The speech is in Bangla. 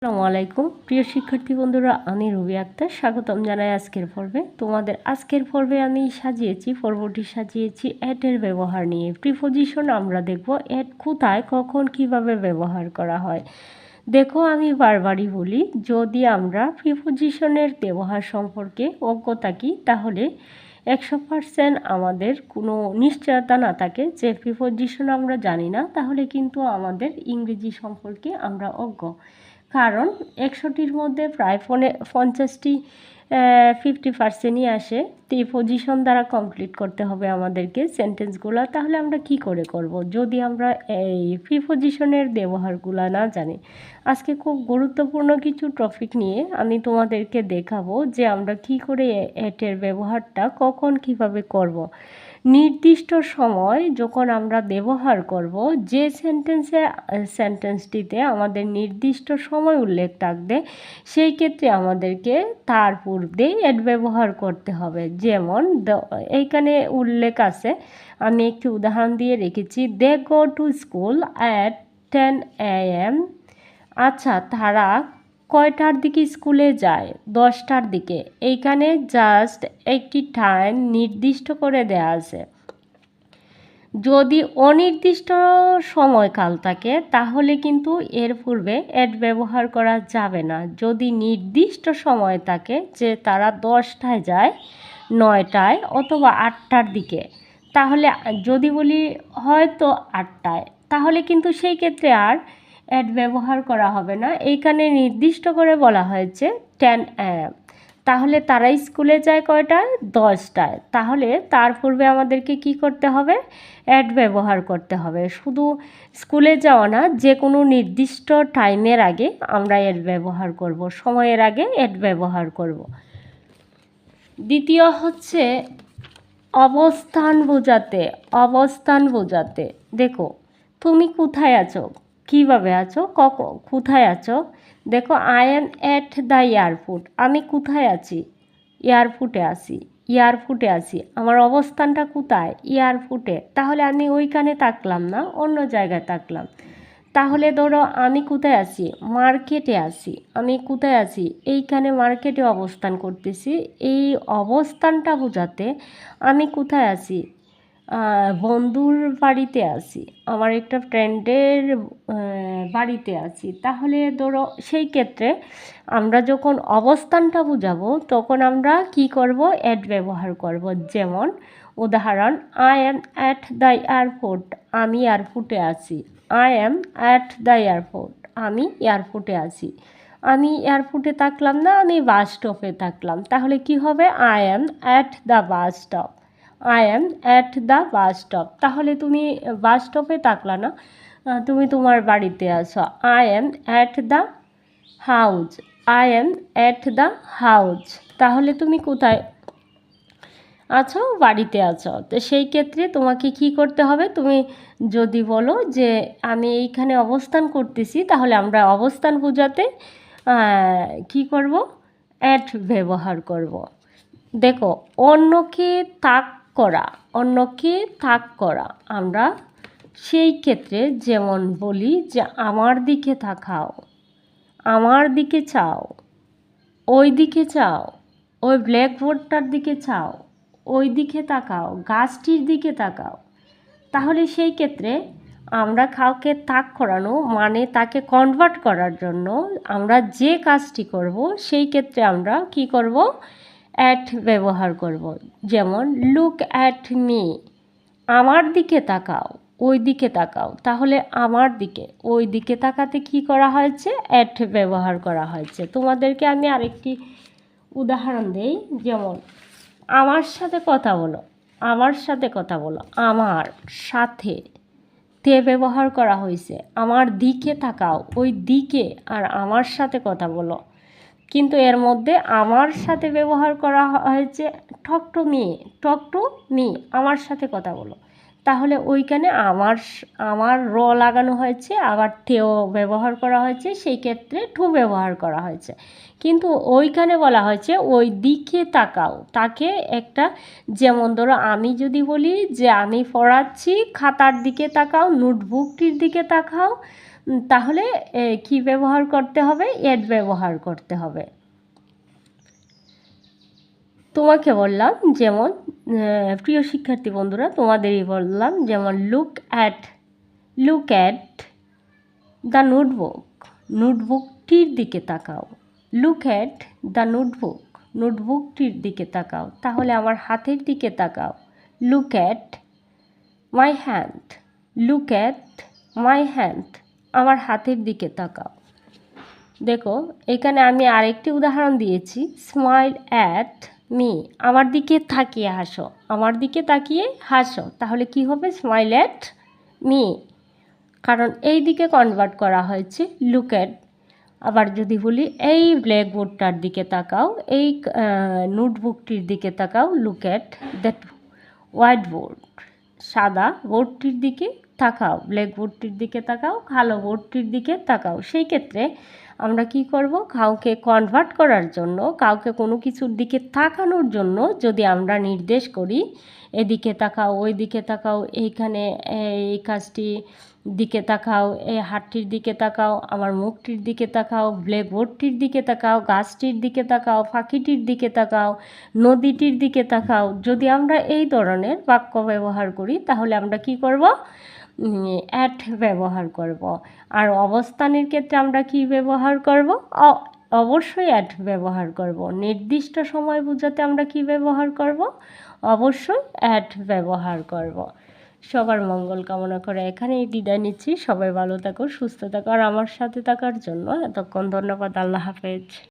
আসসালামু আলাইকুম প্রিয় শিক্ষার্থী বন্ধুরা, আমি রুবি আক্তার স্বাগতম জানাই আজকের পর্বে। তোমাদের আজকের পর্বে আমি পর্বটি সাজিয়েছি অ্যাটের ব্যবহার নিয়ে। প্রিপোজিশন আমরা দেখব অ্যাট কোথায় কখন কিভাবে ব্যবহার করা হয়। দেখো, আমি বারবারই বলি, যদি আমরা প্রিপোজিশনের ব্যবহার সম্পর্কে অজ্ঞ থাকি তাহলে 100% আমাদের কোনো নিশ্চয়তা না থাকে যে প্রিপোজিশন আমরা জানি না, তাহলে কিন্তু আমাদের ইংরেজি সম্পর্কে আমরা অজ্ঞ। কারণ 100টির মধ্যে প্রায় 50টি 50%ই আসে প্রিপোজিশন দ্বারা কমপ্লিট করতে হবে আমাদেরকে সেন্টেন্সগুলো। তাহলে আমরা কি করে করব যদি আমরা এই প্রিপোজিশনের ব্যবহারগুলো না জানি। আজকে খুব গুরুত্বপূর্ণ কিছু টপিক নিয়ে আমি তোমাদেরকে দেখাবো যে আমরা কি করে এটের ব্যবহারটা কখন কিভাবে করব। নির্দিষ্ট সময় যখন আমরা ব্যবহার করব, যে সেন্টেন্সটিতে আমাদের নির্দিষ্ট সময় উল্লেখ থাকবে, সেই ক্ষেত্রে আমাদেরকে তার পূর্বে এট ব্যবহার করতে হবে। যেমন এইখানে উল্লেখ আছে, আমি একটি উদাহরণ দিয়ে রেখেছি, they go to school at 10 AM। আচ্ছা, তারা কয়টার দিকে স্কুলে যায়? 10টার দিকে। এইখানে জাস্ট একটি টাইম নির্দিষ্ট করে দেয়া আছে। যদি অনির্দিষ্ট সময়কাল থাকে তাহলে কিন্তু এর পূর্বে অ্যাট ব্যবহার করা যাবে না। যদি নির্দিষ্ট সময় থাকে যে তারা 10টায় যায়, 9টায় অথবা 8টার দিকে, তাহলে যদি বলি হয়তো 8টায়, তাহলে কিন্তু সেই ক্ষেত্রে আর অ্যাট ব্যবহার করা হবে না। এইখানে নির্দিষ্ট করে বলা হয়েছে 10 AM। তাহলে তারা স্কুলে যায় কয়টায়? 10টায়। তাহলে তার পূর্বে আমাদেরকে কি করতে হবে? অ্যাট ব্যবহার করতে হবে। শুধু স্কুলে যাওয়া না, যে কোনো নির্দিষ্ট টাইমের আগে আমরা অ্যাট ব্যবহার করব, সময়ের আগে অ্যাট ব্যবহার করব। দ্বিতীয় হচ্ছে অবস্থান বোঝাতে। দেখো, তুমি কোথায় আছো, কিভাবে আছো, কোথায় আছো। দেখো, I am at the airport. আমি কোথায় আছি? এয়ারপোর্টে আছি। আমার অবস্থানটা কোথায়? এয়ারপোর্টে। তাহলে আমি ওইখানে থাকলাম না, অন্য জায়গায় থাকলাম। তাহলে ধরো আমি কোথায় আছি? মার্কেটে আছি। আমি কোথায় আছি? এইখানে মার্কেটে অবস্থান করতেছি। এই অবস্থানটা বোঝাতে আমি কোথায় আছি? বন্ধুর বাড়িতে আছি, আমার একটা ফ্রেন্ডের বাড়িতে আছি। তাহলে ধরো সেই ক্ষেত্রে আমরা যখন অবস্থানটা বোঝাবো তখন আমরা কি করব? অ্যাট ব্যবহার করব। যেমন উদাহরণ, I am at the airport. আমি এয়ারপোর্টে আছি। I am at the airport. আমি এয়ারপোর্টে আছি। আমি এয়ারপোর্টে থাকলাম না, আমি বাস স্টপে থাকলাম। তাহলে কি হবে? I am at the bus stop. I am at the bus stop. তাহলে তুমি বাস স্টপে থাকলা না, তুমি তোমার বাড়িতে আছো। I am at the house. I am at the house. তাহলে তুমি কোথায় আছো? বাড়িতে আছো। তো সেই ক্ষেত্রে তোমাকে কি করতে হবে? তুমি যদি বলো যে আমি এইখানে অবস্থান করতেছি, তাহলে আমরা অবস্থান বোঝাতে কি করব? অ্যাট ব্যবহার করব। দেখো, অন্যকে তাক করা আমরা সেই ক্ষেত্রে যেমন বলি যে আমার দিকে তাকাও, আমার দিকে চাও, ওই দিকে চাও, ওই ব্ল্যাকবোর্ডটার দিকে চাও, ওই দিকে তাকাও, গাছটির দিকে তাকাও। তাহলে সেই ক্ষেত্রে আমরা কাউকে তাক করানো মানে তাকে কনভার্ট করার জন্য আমরা যে কাজটি করব, সেই ক্ষেত্রে আমরা কি করব? অ্যাট ব্যবহার করব। যেমন লুক অ্যাট মি, আমার দিকে তাকাও, ওই দিকে তাকাও। তাহলে আমার দিকে, ওই দিকে তাকাতে কি করা হয়েছে? অ্যাট ব্যবহার করা হয়েছে। তোমাদেরকে আমি আরেকটি উদাহরণ দেই। যেমন আমার সাথে কথা বলো, আমার সাথে কথা বলো। আমার সাথে তে ব্যবহার করা হয়েছে। আমার দিকে তাকাও, ওই দিকে, আর আমার সাথে কথা বলো। কিন্তু এর মধ্যে আমার সাথে ব্যবহার করা হয়েছে টক টু মি, আমার সাথে কথা বলো। তাহলে ওইখানে আমার লাগানো হয়েছে, আবার তেও ব্যবহার করা হয়েছে, সেই ক্ষেত্রে টু ব্যবহার করা হয়েছে। কিন্তু ওইখানে বলা হয়েছে ওই দিকে তাকাও, তাকে একটা, যেমন ধরো আমি যদি বলি যে আমি পড়াচ্ছি, খাতার দিকে তাকাও, নোটবুকটির দিকে তাকাও, তাহলে কি ব্যবহার করতে হবে? এট ব্যবহার করতে হবে। তোমাকে বললাম যেমন প্রিয় শিক্ষার্থী বন্ধুরা, তোমাদেরই বললাম যেমন লুক অ্যাট দ্য নোটবুক, নোটবুকটির দিকে তাকাও। লুক অ্যাট দ্য নোটবুক, নোটবুকটির দিকে তাকাও। তাহলে আমার হাতের দিকে তাকাও। Look at my hand, look at my hand, আমার হাতের দিকে তাকাও। দেখো এখানে আমি আরেকটি উদাহরণ দিয়েছি, স্মাইল অ্যাট মি, আমার দিকে তাকিয়ে হাসো, আমার দিকে তাকিয়ে হাসো। তাহলে কি হবে? স্মাইল অ্যাট মি, কারণ এই দিকে কনভার্ট করা হয়েছে লুক অ্যাট। আবার যদি বলি এই ব্ল্যাকবোর্ডটার দিকে তাকাও, এই নোটবুকটির দিকে তাকাও, look at that white board, সাদা বোর্ডটির দিকে তাকাও, ব্ল্যাকবোর্ডটির দিকে তাকাও, কালো বোর্ডটির দিকে তাকাও। সেই ক্ষেত্রে আমরা কি করব? কাউকে কনভার্ট করার জন্য, কাউকে কোনো কিছুর দিকে তাকানোর জন্য যদি আমরা নির্দেশ করি, এদিকে তাকাও, ওই দিকে তাকাও, এইখানে এই কাজটি দিকে তাকাও, এই হাতটির দিকে তাকাও, আমার মুখটির দিকে তাকাও, ব্ল্যাকবোর্ডটির দিকে তাকাও, গাছটির দিকে তাকাও, পাখিটির দিকে তাকাও, নদীটির দিকে তাকাও, যদি আমরা এই ধরনের বাক্য ব্যবহার করি তাহলে আমরা কি করব? অ্যাট ব্যবহার করব। আর অবস্থানের ক্ষেত্রে আমরা কি ব্যবহার করব? অবশ্যই অ্যাট ব্যবহার করব। নির্দিষ্ট সময় বোঝাতে আমরা কি ব্যবহার করব? অবশ্যই অ্যাট ব্যবহার করব। সবার মঙ্গল কামনা করে এখানেই বিদায় নিচ্ছি। সবাই ভালো থাকো, সুস্থ থাকো, আর আমার সাথে থাকার জন্য এতক্ষণ ধন্যবাদ। আল্লাহ হাফেজ।